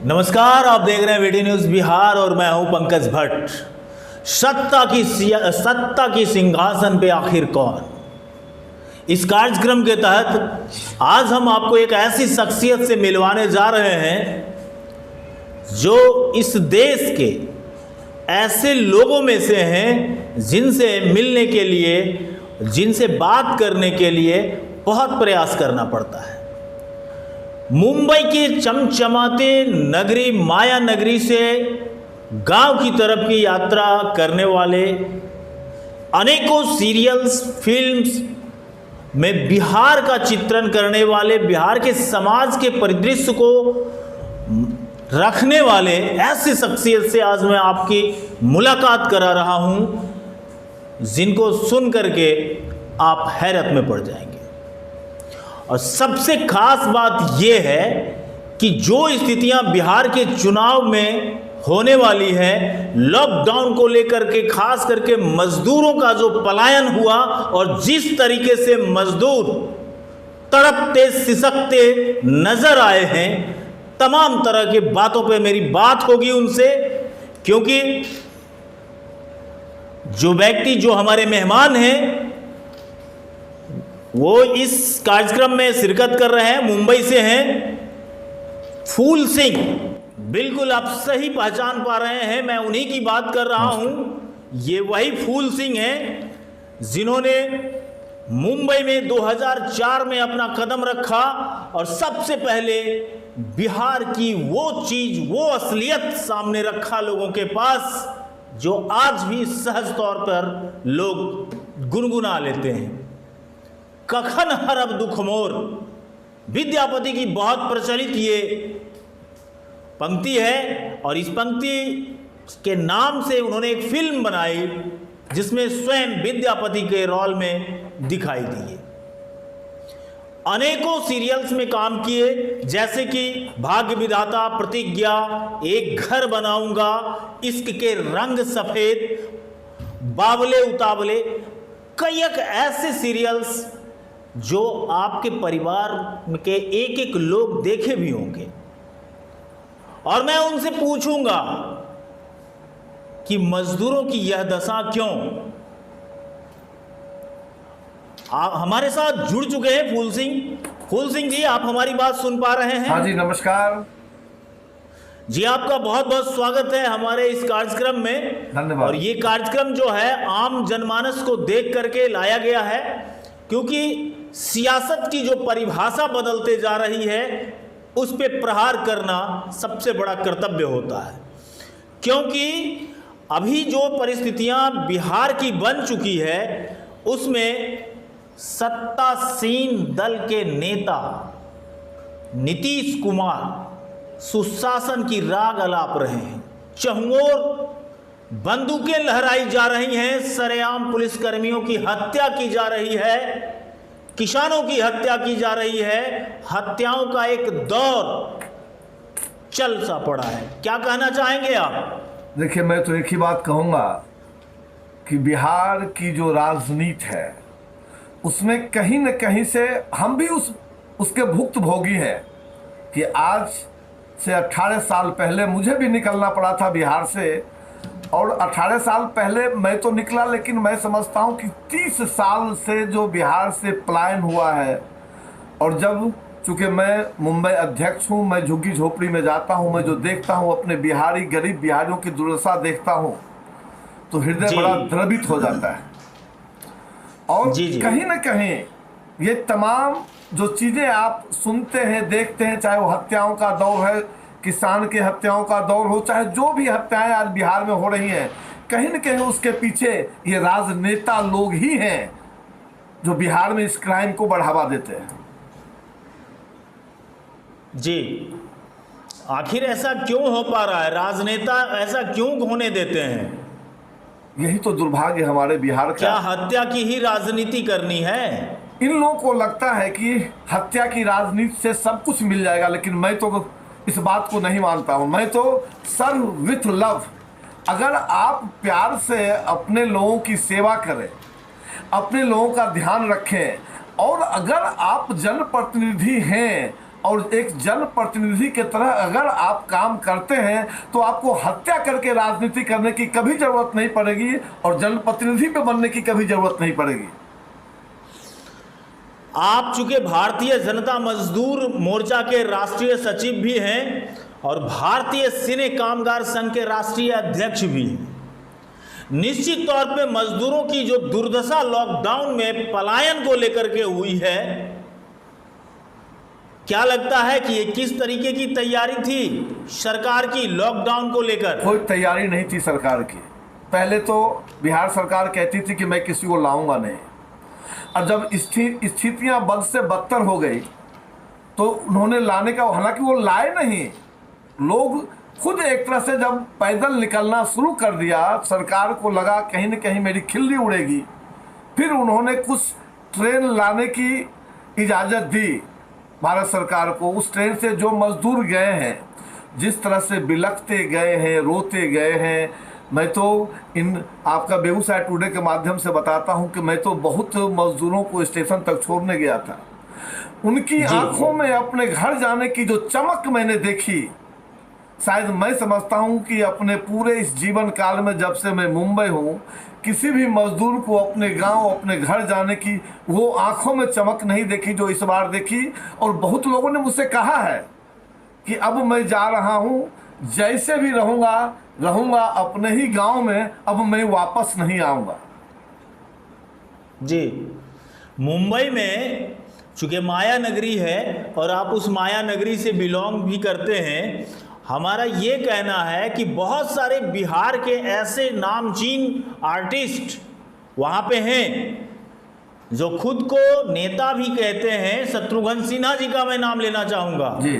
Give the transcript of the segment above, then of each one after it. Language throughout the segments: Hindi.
नमस्कार, आप देख रहे हैं वीटी न्यूज़ बिहार और मैं हूं पंकज भट्ट। सत्ता की सिंहासन पे आखिर कौन? इस कार्यक्रम के तहत आज हम आपको एक ऐसी शख्सियत से मिलवाने जा रहे हैं जो इस देश के ऐसे लोगों में से हैं जिनसे मिलने के लिए, जिनसे बात करने के लिए बहुत प्रयास करना पड़ता है। मुंबई की चमचमाते नगरी माया नगरी से गांव की तरफ की यात्रा करने वाले, अनेकों सीरियल्स, फिल्म्स में बिहार का चित्रण करने वाले, बिहार के समाज के परिदृश्य को रखने वाले ऐसी शख्सियत से आज मैं आपकी मुलाकात करा रहा हूं, जिनको सुन करके आप हैरत में पड़ जाएंगे। और सबसे खास बात यह है कि जो स्थितियां बिहार के चुनाव में होने वाली है, लॉकडाउन को लेकर के, खास करके मजदूरों का जो पलायन हुआ और जिस तरीके से मजदूर तड़पते सिसकते नजर आए हैं, तमाम तरह के बातों पे मेरी बात होगी उनसे, क्योंकि जो व्यक्ति, जो हमारे मेहमान हैं, वो इस कार्यक्रम में शिरकत कर रहे हैं, मुंबई से हैं। फूल सिंह, बिल्कुल आप सही पहचान पा रहे हैं, मैं उन्हीं की बात कर रहा हूं। ये वही फूल सिंह हैं जिन्होंने मुंबई में 2004 में अपना कदम रखा और सबसे पहले बिहार की वो चीज, वो असलियत सामने रखा लोगों के पास, जो आज भी सहज तौर पर लोग गुनगुना लेते हैं। कखन हरब दुख मोर, विद्यापति की बहुत प्रचलित ये पंक्ति है और इस पंक्ति के नाम से उन्होंने एक फिल्म बनाई जिसमें स्वयं विद्यापति के रोल में दिखाई दिए। अनेकों सीरियल्स में काम किए, जैसे कि भाग्य विधाता, प्रतिज्ञा, एक घर बनाऊंगा, इश्क के रंग सफेद, बावले उतावले, कई एक ऐसे सीरियल्स जो आपके परिवार के एक एक लोग देखे भी होंगे। और मैं उनसे पूछूंगा कि मजदूरों की यह दशा क्यों। आप हमारे साथ जुड़ चुके हैं फूल सिंह जी, आप हमारी बात सुन पा रहे हैं? हाँ जी, नमस्कार जी, आपका बहुत बहुत स्वागत है हमारे इस कार्यक्रम में। धन्यवाद। और ये कार्यक्रम जो है आम जनमानस को देख करके लाया गया है, क्योंकि सियासत की जो परिभाषा बदलते जा रही है उस पे प्रहार करना सबसे बड़ा कर्तव्य होता है। क्योंकि अभी जो परिस्थितियां बिहार की बन चुकी है उसमें सत्तासीन दल के नेता नीतीश कुमार सुशासन की राग अलाप रहे हैं। चहुओर बंदूकें लहराई जा रही हैं, सरेआम पुलिसकर्मियों की हत्या की जा रही है, किसानों की हत्या की जा रही है, हत्याओं का एक दौर चल सा पड़ा है। क्या कहना चाहेंगे आप? देखिए, मैं तो एक ही बात कहूँगा कि बिहार की जो राजनीति है उसमें कहीं न कहीं से हम भी उसके भुक्तभोगी हैं कि आज से 18 साल पहले मुझे भी निकलना पड़ा था बिहार से, और 18 साल पहले मैं तो निकला, लेकिन मैं समझता हूँ कि 30 साल से जो बिहार से पलायन हुआ है, और जब चूँकि मैं मुंबई अध्यक्ष हूँ, मैं झुग्गी झोपड़ी में जाता हूँ, मैं जो देखता हूँ अपने बिहारी, गरीब बिहारियों की दुर्दशा देखता हूँ तो हृदय बड़ा द्रवित हो जाता है। और कहीं ना कहीं ये तमाम जो चीज़ें आप सुनते हैं, देखते हैं, चाहे वो हत्याओं का दौर है, किसान के हत्याओं का दौर हो, चाहे जो भी हत्याएं आज बिहार में हो रही हैं, कहीं न कहीं उसके पीछे ये राजनेता लोग ही हैं जो बिहार में इस क्राइम को बढ़ावा देते हैं। जी, आखिर ऐसा क्यों हो पा रहा है? राजनेता ऐसा क्यों होने देते हैं? यही तो दुर्भाग्य हमारे बिहार का। क्या हत्या की ही राजनीति करनी है? इन लोगों को लगता है कि हत्या की राजनीति से सब कुछ मिल जाएगा, लेकिन मैं तो इस बात को नहीं मानता हूं। मैं तो सर्व विथ लव, अगर आप प्यार से अपने लोगों की सेवा करें, अपने लोगों का ध्यान रखें, और अगर आप जनप्रतिनिधि हैं और एक जनप्रतिनिधि की तरह अगर आप काम करते हैं तो आपको हत्या करके राजनीति करने की कभी जरूरत नहीं पड़ेगी और जनप्रतिनिधि पे बनने की कभी जरूरत नहीं पड़ेगी। आप चूंकि भारतीय जनता मजदूर मोर्चा के राष्ट्रीय सचिव भी हैं और भारतीय सिने कामगार संघ के राष्ट्रीय अध्यक्ष भी हैं, निश्चित तौर पे मजदूरों की जो दुर्दशा लॉकडाउन में पलायन को लेकर के हुई है, क्या लगता है कि ये किस तरीके की तैयारी थी सरकार की लॉकडाउन को लेकर? कोई तैयारी नहीं थी सरकार की। पहले तो बिहार सरकार कहती थी कि मैं किसी को लाऊंगा नहीं, और जब स्थितियां बद से बदतर हो गई तो उन्होंने लाने का, हालांकि वो लाए नहीं, लोग खुद एक तरह से जब पैदल निकलना शुरू कर दिया, सरकार को लगा कहीं न कहीं मेरी खिल्ली उड़ेगी, फिर उन्होंने कुछ ट्रेन लाने की इजाज़त दी भारत सरकार को। उस ट्रेन से जो मजदूर गए हैं, जिस तरह से बिलखते गए हैं, रोते गए हैं, मैं तो इन आपका बेगूसराय टुडे के माध्यम से बताता हूं कि मैं तो बहुत मजदूरों को स्टेशन तक छोड़ने गया था। उनकी आंखों में अपने घर जाने की जो चमक मैंने देखी, शायद मैं समझता हूं कि अपने पूरे इस जीवन काल में जब से मैं मुंबई हूं, किसी भी मजदूर को अपने गांव, अपने घर जाने की वो आंखों में चमक नहीं देखी जो इस बार देखी। और बहुत लोगों ने मुझसे कहा है कि अब मैं जा रहा हूं, जैसे भी रहूंगा अपने ही गांव में, अब मैं वापस नहीं आऊंगा। जी, मुंबई में चूंकि माया नगरी है और आप उस माया नगरी से बिलोंग भी करते हैं, हमारा ये कहना है कि बहुत सारे बिहार के ऐसे नामचीन आर्टिस्ट वहाँ पे हैं जो खुद को नेता भी कहते हैं। शत्रुघ्न सिन्हा जी का मैं नाम लेना चाहूँगा जी,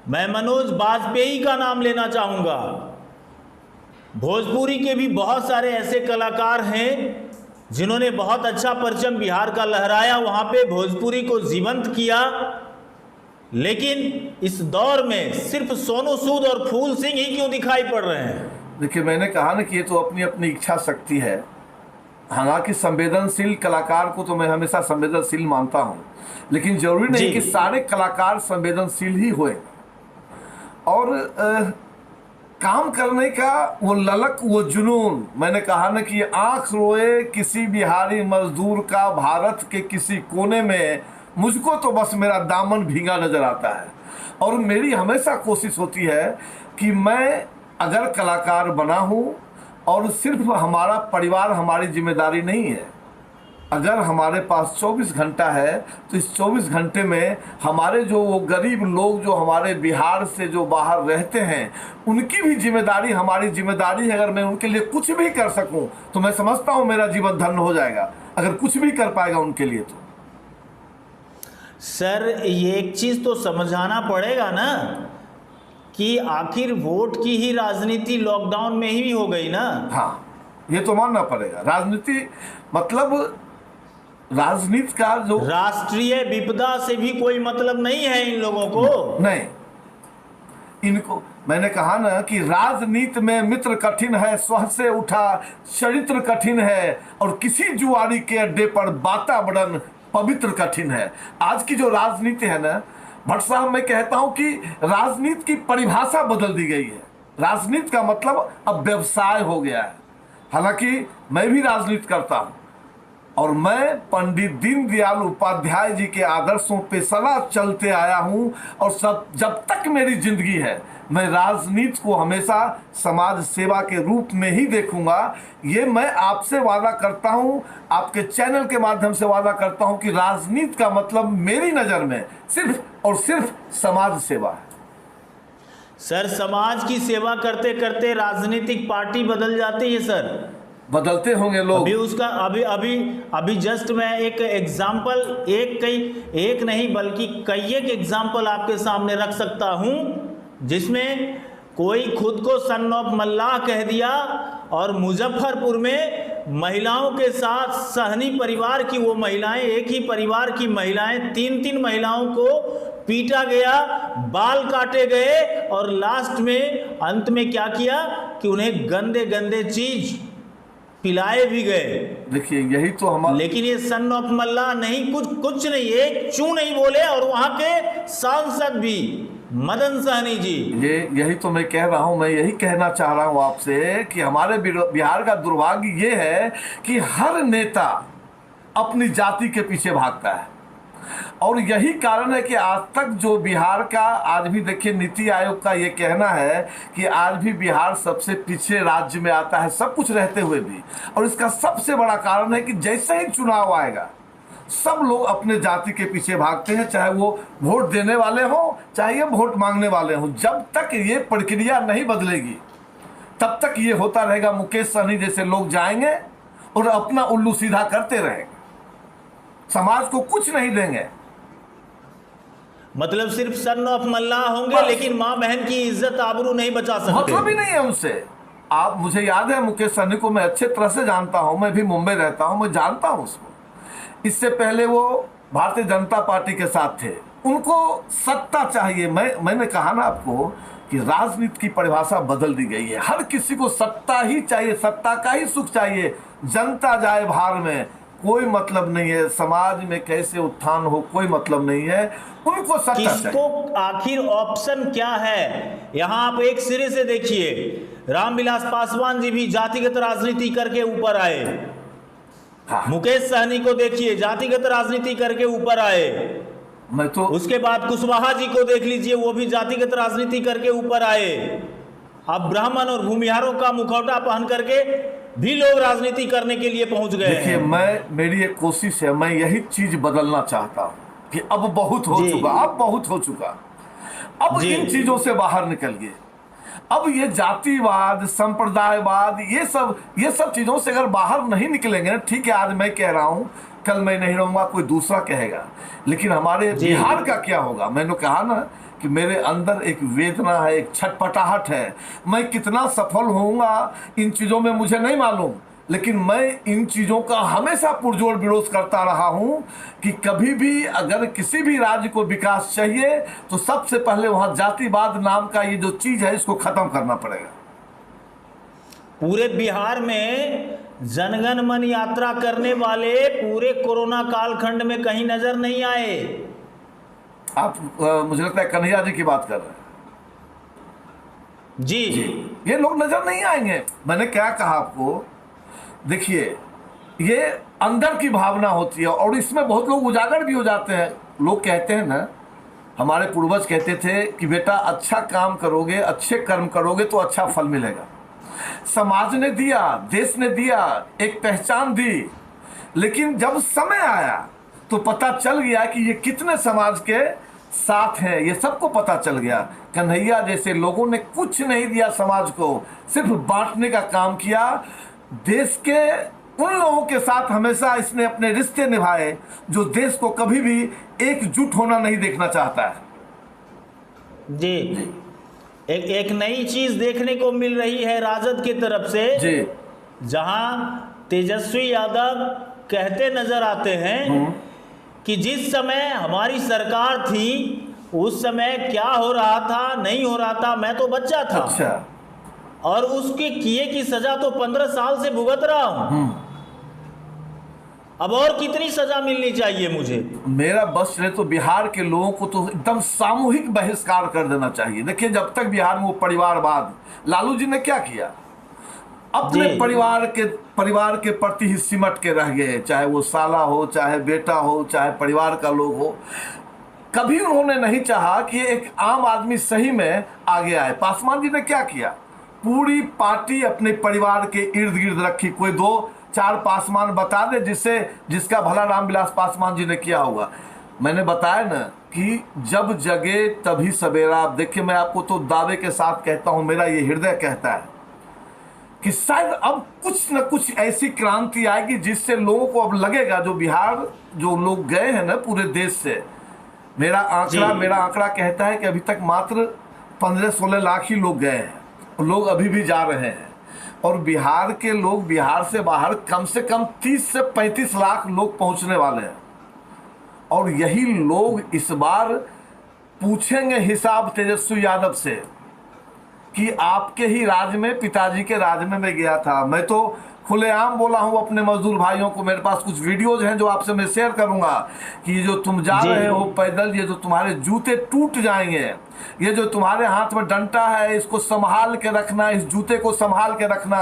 मैं मनोज बाजपेयी का नाम लेना चाहूँगा। भोजपुरी के भी बहुत सारे ऐसे कलाकार हैं जिन्होंने बहुत अच्छा परचम बिहार का लहराया, वहाँ पे भोजपुरी को जीवंत किया। लेकिन इस दौर में सिर्फ सोनू सूद और फूल सिंह ही क्यों दिखाई पड़ रहे हैं? देखिए, मैंने कहा ना कि ये तो अपनी अपनी इच्छा शक्ति है। हालांकि संवेदनशील कलाकार को तो मैं हमेशा संवेदनशील मानता हूँ, लेकिन जरूरी नहीं कि सारे कलाकार संवेदनशील ही होए। और काम करने का वो ललक, वो जुनून, मैंने कहा ना कि आंख रोए किसी बिहारी मजदूर का भारत के किसी कोने में, मुझको तो बस मेरा दामन भीगा नजर आता है। और मेरी हमेशा कोशिश होती है कि मैं अगर कलाकार बना हूँ, और सिर्फ हमारा परिवार हमारी जिम्मेदारी नहीं है, अगर हमारे पास 24 घंटा है तो इस 24 घंटे में हमारे जो वो गरीब लोग जो हमारे बिहार से जो बाहर रहते हैं, उनकी भी जिम्मेदारी हमारी जिम्मेदारी है। अगर मैं उनके लिए कुछ भी कर सकूं तो मैं समझता हूं मेरा जीवन धन्य हो जाएगा, अगर कुछ भी कर पाएगा उनके लिए तो। सर, ये एक चीज़ तो समझाना पड़ेगा ना कि आखिर वोट की ही राजनीति लॉकडाउन में ही हो गई ना। हाँ, ये तो मानना पड़ेगा। राजनीति मतलब राजनीति का जो राष्ट्रीय विपदा से भी कोई मतलब नहीं है इन लोगों को। नहीं, इनको मैंने कहा ना कि राजनीति में मित्र कठिन है, स्व से उठा चरित्र कठिन है, और किसी जुआरी के अड्डे पर वातावरण पवित्र कठिन है। आज की जो राजनीति है ना भट्ट साहब, मैं कहता हूं कि राजनीति की परिभाषा बदल दी गई है। राजनीति का मतलब अब व्यवसाय हो गया है। हालांकि मैं भी राजनीति करता हूं और मैं पंडित दीनदयाल उपाध्याय जी के आदर्शों पे सदा चलते आया हूं, और सब जब तक मेरी जिंदगी है मैं राजनीति को हमेशा समाज सेवा के रूप में ही देखूंगा। ये मैं आपसे वादा करता हूं, आपके चैनल के माध्यम से वादा करता हूं कि राजनीति का मतलब मेरी नज़र में सिर्फ और सिर्फ समाज सेवा है। सर, समाज की सेवा करते करते राजनीतिक पार्टी बदल जाती है सर। बदलते होंगे लोग। अभी उसका अभी जस्ट मैं एक एग्जाम्पल, एक नहीं बल्कि कई एक एग्जाम्पल आपके सामने रख सकता हूं, जिसमें कोई खुद को सन ऑफ मल्लाह कह दिया और मुजफ्फरपुर में महिलाओं के साथ सहनी परिवार की वो महिलाएं, एक ही परिवार की महिलाएं, 3 महिलाओं को पीटा गया, बाल काटे गए, और लास्ट में अंत में क्या किया कि उन्हें गंदे गंदे चीज पिलाए भी गए। देखिए यही तो हमारा, लेकिन ये सन ऑफ मल्ला नहीं, कुछ नहीं, एक चू नहीं बोले। और वहां के सांसद भी मदन सहनी जी, ये यही तो मैं कह रहा हूं, मैं यही कहना चाह रहा हूं आपसे कि हमारे बिहार का दुर्भाग्य ये है कि हर नेता अपनी जाति के पीछे भागता है। और यही कारण है कि आज तक जो बिहार का, आज भी देखिए नीति आयोग का ये कहना है कि आज भी बिहार सबसे पिछड़े राज्य में आता है, सब कुछ रहते हुए भी। और इसका सबसे बड़ा कारण है कि जैसे ही चुनाव आएगा सब लोग अपने जाति के पीछे भागते हैं, चाहे वो वोट देने वाले हों चाहे ये वोट मांगने वाले हों। जब तक ये प्रक्रिया नहीं बदलेगी तब तक ये होता रहेगा। मुकेश सहनी जैसे लोग जाएंगे और अपना उल्लू सीधा करते रहेंगे, समाज को कुछ नहीं देंगे। मतलब सिर्फ सन ऑफ मल्ला होंगे लेकिन माँ बहन की इज्जत आबरू नहीं बचा सकते। मतलब ही नहीं है उनसे। आप, मुझे याद है मुकेश सहनी को मैं अच्छे तरह से जानता हूं, मैं भी मुंबई रहता हूं, मैं जानता हूं उसको। इससे पहले वो भारतीय जनता पार्टी के साथ थे। उनको सत्ता चाहिए। मैंने कहा ना आपको कि राजनीति की परिभाषा बदल दी गई है। हर किसी को सत्ता ही चाहिए, सत्ता का ही सुख चाहिए। जनता जाए बाहर में कोई मतलब नहीं है, समाज में कैसे उत्थान हो कोई मतलब नहीं है, उनको सत्ता चाहिए। किसको आखिर ऑप्शन क्या है? यहां आप एक सिरे से देखिए, रामविलास पासवान जी भी जातिगत राजनीति करके ऊपर आए। हाँ। मुकेश सहनी को देखिए, जातिगत राजनीति करके ऊपर आए। मैं तो उसके बाद कुशवाहा जी को देख लीजिए, वो भी जातिगत राजनीति करके ऊपर आए। अब ब्राह्मण और भूमिहारों का मुखौटा पहन करके भी लोग राजनीति करने के लिए पहुंच गए। देखिए, मेरी एक कोशिश है, मैं यही चीज बदलना चाहता हूं कि अब बहुत हो चुका, अब बहुत हो चुका। अब इन चीजों से बाहर निकलिए। अब ये जातिवाद, संप्रदायवाद, ये सब चीजों से अगर बाहर नहीं निकलेंगे, ठीक है आज मैं कह रहा हूं, कल मैं नहीं रहूंगा, कोई दूसरा कहेगा, लेकिन हमारे बिहार का क्या होगा? मैंने कहा ना कि मेरे अंदर एक वेदना है, एक छटपटाहट है। मैं कितना सफल होऊंगा इन चीजों में मुझे नहीं मालूम, लेकिन मैं इन चीजों का हमेशा पुरजोर विरोध करता रहा हूं कि कभी भी अगर किसी भी राज्य को विकास चाहिए तो सबसे पहले वहां जातिवाद नाम का ये जो चीज है इसको खत्म करना पड़ेगा। पूरे बिहार में जनगण मन यात्रा करने वाले पूरे कोरोना कालखंड में कहीं नजर नहीं आए। आप मुझे लगता है कन्हैया जी की बात कर रहे हैं। जी, ये लोग नजर नहीं आएंगे। मैंने क्या कहा आपको, देखिए ये अंदर की भावना होती है और इसमें बहुत लोग उजागर भी हो जाते हैं। लोग कहते हैं ना, हमारे पूर्वज कहते थे कि बेटा अच्छा काम करोगे, अच्छे कर्म करोगे तो अच्छा फल मिलेगा। समाज ने दिया, देश ने दिया, एक पहचान दी, लेकिन जब समय आया तो पता चल गया कि ये कितने समाज के साथ हैं, ये सबको पता चल गया। कन्हैया जैसे लोगों ने कुछ नहीं दिया समाज को, सिर्फ बांटने का काम किया। देश के उन लोगों के साथ हमेशा इसने अपने रिश्ते निभाए जो देश को कभी भी एकजुट होना नहीं देखना चाहता है। जी, एक नई चीज देखने को मिल रही है राजद की तरफ से जी, जहां तेजस्वी यादव कहते नजर आते हैं कि जिस समय हमारी सरकार थी उस समय क्या हो रहा था, नहीं हो रहा था, मैं तो बच्चा था। अच्छा, और उसके किए की सजा तो 15 साल से भुगत रहा हूं। अब और कितनी सजा मिलनी चाहिए मुझे? मेरा बस चले तो बिहार के लोगों को तो एकदम सामूहिक बहिष्कार कर देना चाहिए। देखिए जब तक बिहार में वो परिवारवाद, लालू जी ने क्या किया, अपने परिवार के प्रति ही सिमट के रह गए, चाहे वो साला हो, चाहे बेटा हो, चाहे परिवार का लोग हो। कभी उन्होंने नहीं चाहा कि एक आम आदमी सही में आगे आए। पासवान जी ने क्या किया, पूरी पार्टी अपने परिवार के इर्द गिर्द रखी। कोई 2-4 पासवान बता दे जिसका भला रामविलास पासवान जी ने किया होगा। मैंने बताया ना कि जब जगे तभी सवेरा। आप देखिए, मैं आपको तो दावे के साथ कहता हूं, मेरा ये हृदय कहता है कि शायद अब कुछ न कुछ ऐसी क्रांति आएगी जिससे लोगों को अब लगेगा, जो बिहार जो लोग गए हैं ना पूरे देश से, मेरा आंकड़ा कहता है कि अभी तक मात्र 15-16 लाख ही लोग गए हैं, लोग अभी भी जा रहे हैं। और बिहार के लोग, बिहार से बाहर कम से कम 30 से 35 लाख लोग पहुंचने वाले हैं। और यही लोग इस बार पूछेंगे हिसाब तेजस्वी यादव से कि आपके ही राज्य में, पिताजी के राज्य में मैं गया था, मैं तो खुलेआम बोला हूं अपने मजदूर भाइयों को। मेरे पास कुछ वीडियोज हैं जो आपसे मैं शेयर करूंगा कि जो तुम जा रहे हो पैदल, ये जो तुम्हारे जूते टूट जाएंगे, ये जो तुम्हारे हाथ में डंटा है इसको संभाल के रखना, इस जूते को संभाल के रखना।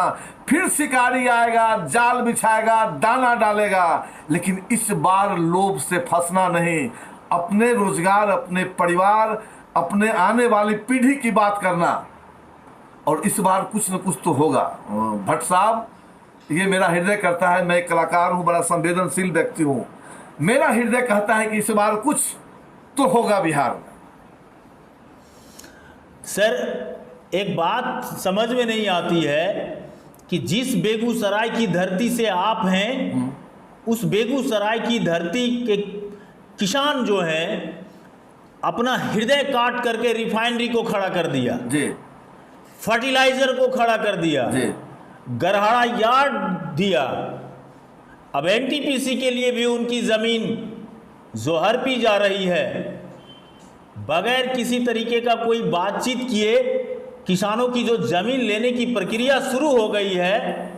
फिर शिकारी आएगा, जाल बिछाएगा, दाना डालेगा, लेकिन इस बार लोभ से फंसना नहीं। अपने रोजगार, अपने परिवार, अपने आने वाली पीढ़ी की बात करना, और इस बार कुछ न कुछ तो होगा। भट्ट साहब, ये मेरा हृदय करता है, मैं एक कलाकार हूं, बड़ा संवेदनशील व्यक्ति हूं, मेरा हृदय कहता है कि इस बार कुछ तो होगा बिहार में। सर, एक बात समझ में नहीं आती है कि जिस बेगूसराय की धरती से आप हैं, उस बेगूसराय की धरती के किसान जो हैं अपना हृदय काट करके रिफाइनरी को खड़ा कर दिया जी, फर्टिलाइजर को खड़ा कर दिया जी, गरहाड़ा यार्ड दिया। अब एनटीपीसी के लिए भी उनकी ज़मीन जोहर पी जा रही है। बगैर किसी तरीके का कोई बातचीत किए किसानों की जो ज़मीन लेने की प्रक्रिया शुरू हो गई है।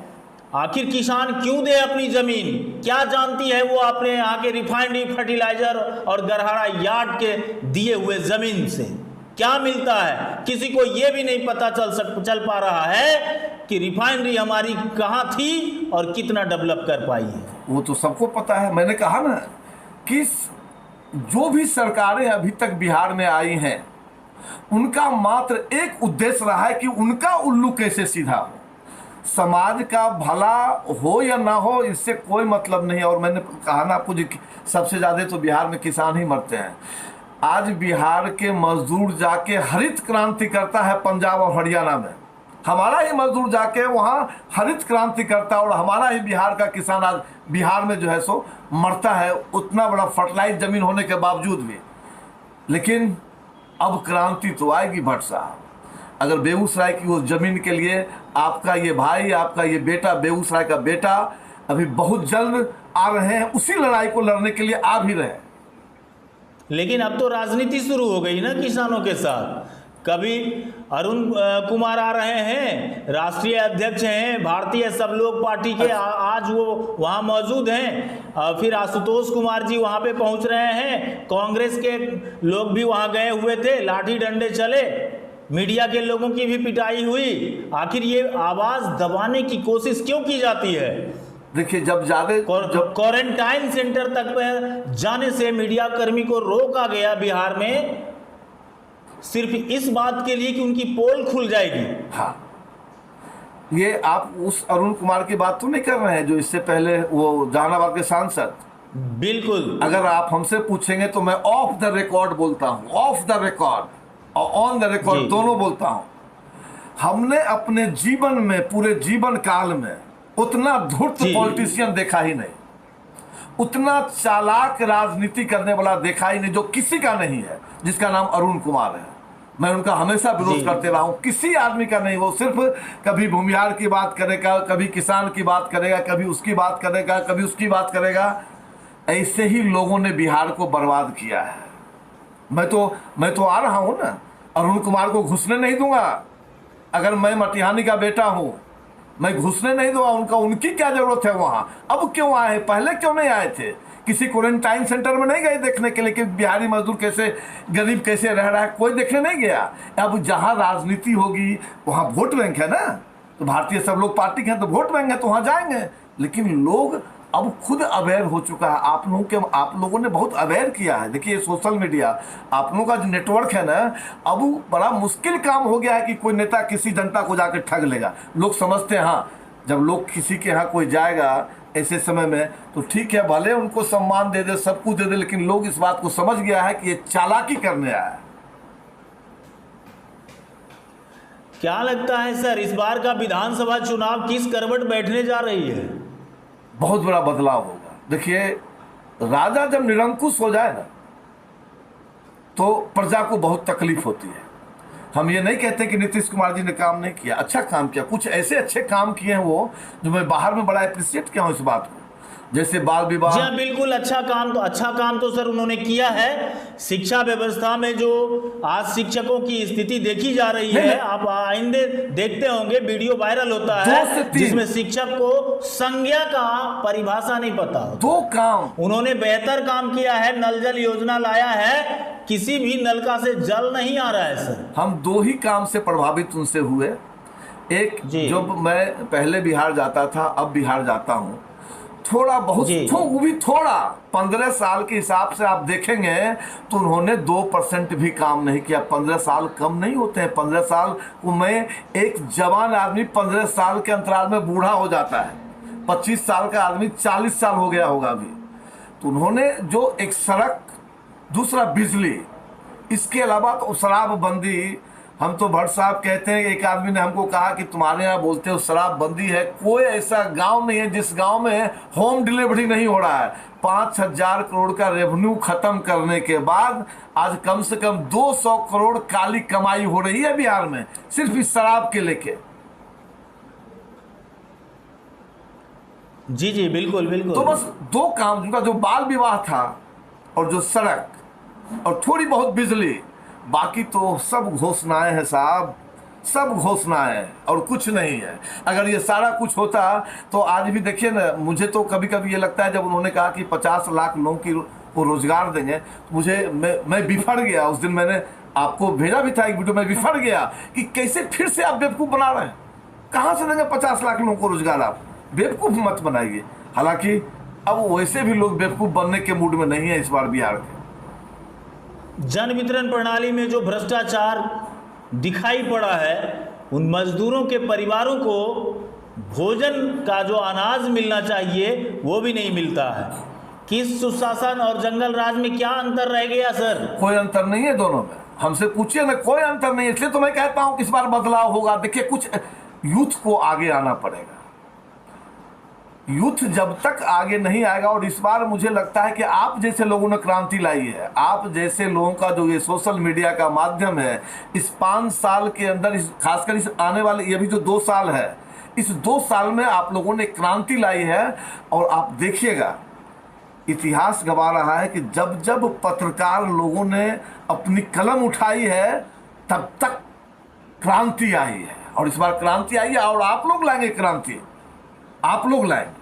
आखिर किसान क्यों दे अपनी ज़मीन? क्या जानती है वो अपने यहाँ के रिफाइनरी, फर्टिलाइजर और गरहाड़ा यार्ड के दिए हुए ज़मीन से क्या मिलता है? किसी को ये भी नहीं पता चल पा रहा है कि रिफाइनरी हमारी कहाँ थी और कितना डेवलप कर पाई है। वो तो सबको पता है। मैंने कहा ना कि जो भी सरकारें अभी तक बिहार में आई हैं, उनका मात्र एक उद्देश्य रहा है कि उनका उल्लू कैसे सीधा हो, समाज का भला हो या ना हो, इससे कोई मतलब नहीं। और मैंने कहा ना आपको, सबसे ज़्यादा तो बिहार में किसान ही मरते हैं। आज बिहार के मजदूर जाके हरित क्रांति करता है पंजाब और हरियाणा में, हमारा ही मजदूर जाके वहाँ हरित क्रांति करता है, और हमारा ही बिहार का किसान आज बिहार में जो है सो मरता है, उतना बड़ा फर्टिलाइज जमीन होने के बावजूद भी। लेकिन अब क्रांति तो आएगी भट्ट साहब। अगर बेगूसराय की उस जमीन के लिए आपका ये भाई, आपका ये बेटा, बेगूसराय का बेटा अभी बहुत जल्द आ रहे हैं, उसी लड़ाई को लड़ने के लिए आ भी रहे हैं। लेकिन अब तो राजनीति शुरू हो गई ना किसानों के साथ। कभी अरुण कुमार आ रहे हैं, राष्ट्रीय अध्यक्ष हैं भारतीय सब लोग पार्टी के, आज वो वहाँ मौजूद हैं। फिर आशुतोष कुमार जी वहाँ पे पहुँच रहे हैं। कांग्रेस के लोग भी वहाँ गए हुए थे, लाठी डंडे चले, मीडिया के लोगों की भी पिटाई हुई। आखिर ये आवाज़ दबाने की कोशिश क्यों की जाती है? देखिए, जब क्वारंटाइन सेंटर तक पर जाने से मीडिया कर्मी को रोका गया बिहार में, सिर्फ इस बात के लिए कि उनकी पोल खुल जाएगी। हाँ, ये आप उस अरुण कुमार की बात तो नहीं कर रहे हैं जो इससे पहले वो जहानाबाद के सांसद? बिल्कुल। अगर आप हमसे पूछेंगे तो मैं ऑफ द रिकॉर्ड बोलता हूँ, ऑफ द रिकॉर्ड और ऑन द रिकॉर्ड दोनों बोलता हूँ। हमने अपने जीवन में, पूरे जीवन काल में उतना धूर्त पॉलिटिशियन देखा ही नहीं, उतना चालाक राजनीति करने वाला देखा ही नहीं, जो किसी का नहीं है, जिसका नाम अरुण कुमार है। मैं उनका हमेशा विरोध करते रहा हूं, किसी आदमी का नहीं। वो सिर्फ कभी भूमिहार की बात करेगा, कभी किसान की बात करेगा, कभी उसकी बात करेगा, कभी उसकी बात करेगा। ऐसे ही लोगों ने बिहार को बर्बाद किया है। मैं तो आ रहा हूं ना, अरुण कुमार को घुसने नहीं दूंगा। अगर मैं मटिहानी का बेटा हूं, मैं घुसने नहीं दूंगा। उनकी क्या जरूरत है वहां? अब क्यों आए, पहले क्यों नहीं आए थे? किसी क्वारंटाइन सेंटर में नहीं गए देखने के लिए कि बिहारी मजदूर कैसे, गरीब कैसे रह रहा है? कोई देखने नहीं गया। अब जहां राजनीति होगी वहां वोट बैंक है ना, तो भारतीय सब लोग पार्टी के हैं तो वोट बैंक है, तो वहां जाएंगे। लेकिन लोग अब खुद अवेयर हो चुका है। आप लोगों ने बहुत अवेयर किया है। देखिए, सोशल मीडिया, आप लोगों का जो नेटवर्क है ना, अब बड़ा मुश्किल काम हो गया है कि कोई नेता किसी जनता को जाकर ठग लेगा। लोग समझते हैं हाँ, जब लोग किसी के यहाँ कोई जाएगा ऐसे समय में तो ठीक है, भले उनको सम्मान दे दे, सब कुछ दे दे, लेकिन लोग इस बात को समझ गया है कि ये चालाकी करने आया है। क्या लगता है सर, इस बार का विधानसभा चुनाव किस करवट बैठने जा रही है? बहुत बड़ा बदलाव होगा। देखिए, राजा जब निरंकुश हो जाए ना तो प्रजा को बहुत तकलीफ होती है। हम ये नहीं कहते कि नीतीश कुमार जी ने काम नहीं किया, अच्छा काम किया, कुछ ऐसे अच्छे काम किए हैं वो, जो मैं बाहर में बड़ा अप्रिशिएट किया हूँ इस बात को। जैसे बाल विवाह। जी हाँ, बिल्कुल अच्छा काम तो सर उन्होंने किया है। शिक्षा व्यवस्था में जो आज शिक्षकों की स्थिति देखी जा रही है, आप आइंदे देखते होंगे वीडियो वायरल होता है जिसमें शिक्षक को संज्ञा का परिभाषा नहीं पता। दो काम उन्होंने बेहतर काम किया है, नल जल योजना लाया है, किसी भी नलका से जल नहीं आ रहा है सर। हम दो ही काम से प्रभावित उनसे हुए। एक, जब मैं पहले बिहार जाता था, अब बिहार जाता हूँ, थोड़ा बहुत वो भी थोड़ा 15 साल के हिसाब से आप देखेंगे तो उन्होंने 2% भी काम नहीं किया। 15 साल कम नहीं होते हैं। 15 साल में एक जवान आदमी 15 साल के अंतराल में बूढ़ा हो जाता है। 25 साल का आदमी 40 साल हो गया होगा अभी। तो उन्होंने जो एक सड़क, दूसरा बिजली, इसके अलावा तो शराबबंदी, हम तो भट्ट साहब कहते हैं, एक आदमी ने हमको कहा कि तुम्हारे यहाँ बोलते हो शराबबंदी है, कोई ऐसा गांव नहीं है जिस गांव में होम डिलीवरी नहीं हो रहा है। 5,000 करोड़ का रेवेन्यू खत्म करने के बाद आज कम से कम 200 करोड़ काली कमाई हो रही है बिहार में, सिर्फ इस शराब के लेके। जी जी बिल्कुल बिल्कुल। तो बस दो काम, उनका जो बाल विवाह था और जो सड़क और थोड़ी बहुत बिजली, बाकी तो सब घोषणाएं हैं साहब, सब घोषणाएं और कुछ नहीं है। अगर ये सारा कुछ होता तो आज भी देखिए ना, मुझे तो कभी कभी ये लगता है जब उन्होंने कहा कि 50 लाख लोगों की वो रोजगार देंगे, मुझे मैं बिफर गया। उस दिन मैंने आपको भेजा भी था एक वीडियो में, बिफर गया कि कैसे फिर से आप बेवकूफ़ बना रहे हैं। कहाँ से देंगे 50 लाख लोगों को रोजगार? आप बेवकूफ़ मत बनाइए। हालांकि अब वैसे भी लोग बेवकूफ़ बनने के मूड में नहीं है इस बार बिहार के। जन वितरण प्रणाली में जो भ्रष्टाचार दिखाई पड़ा है, उन मजदूरों के परिवारों को भोजन का जो अनाज मिलना चाहिए वो भी नहीं मिलता है। किस सुशासन और जंगल राज में क्या अंतर रह गया सर? कोई अंतर नहीं है दोनों में, हमसे पूछिए ना, कोई अंतर नहीं है। इसलिए तो मैं कहता हूं कि इस बार बदलाव होगा। देखिए, कुछ यूथ को आगे आना पड़ेगा। यूथ जब तक आगे नहीं आएगा, और इस बार मुझे लगता है कि आप जैसे लोगों ने क्रांति लाई है, आप जैसे लोगों का जो ये सोशल मीडिया का माध्यम है, इस 5 साल के अंदर, इस खासकर इस आने वाले ये भी जो 2 साल है, इस 2 साल में आप लोगों ने क्रांति लाई है। और आप देखिएगा, इतिहास गवा रहा है कि जब जब पत्रकार लोगों ने अपनी कलम उठाई है तब तक क्रांति आई है। और इस बार क्रांति आई है, और आप लोग लाएंगे क्रांति, आप लोग लाएंगे।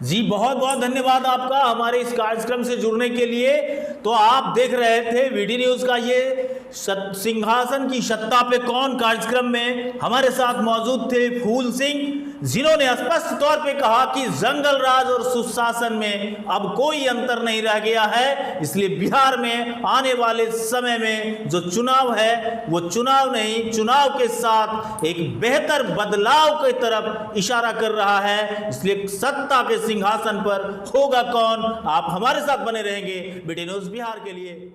जी बहुत बहुत धन्यवाद आपका हमारे इस कार्यक्रम से जुड़ने के लिए। तो आप देख रहे थे वीडी न्यूज़ का ये सिंहासन की सत्ता पे कौन कार्यक्रम में हमारे साथ मौजूद थे फूल सिंह, जिन्होंने स्पष्ट तौर पे कहा कि जंगल राज और सुशासन में अब कोई अंतर नहीं रह गया है। इसलिए बिहार में आने वाले समय में जो चुनाव है वो चुनाव नहीं, चुनाव के साथ एक बेहतर बदलाव की तरफ इशारा कर रहा है। इसलिए सत्ता के सिंहासन पर होगा कौन, आप हमारे साथ बने रहेंगे वीडी न्यूज़ बिहार के लिए।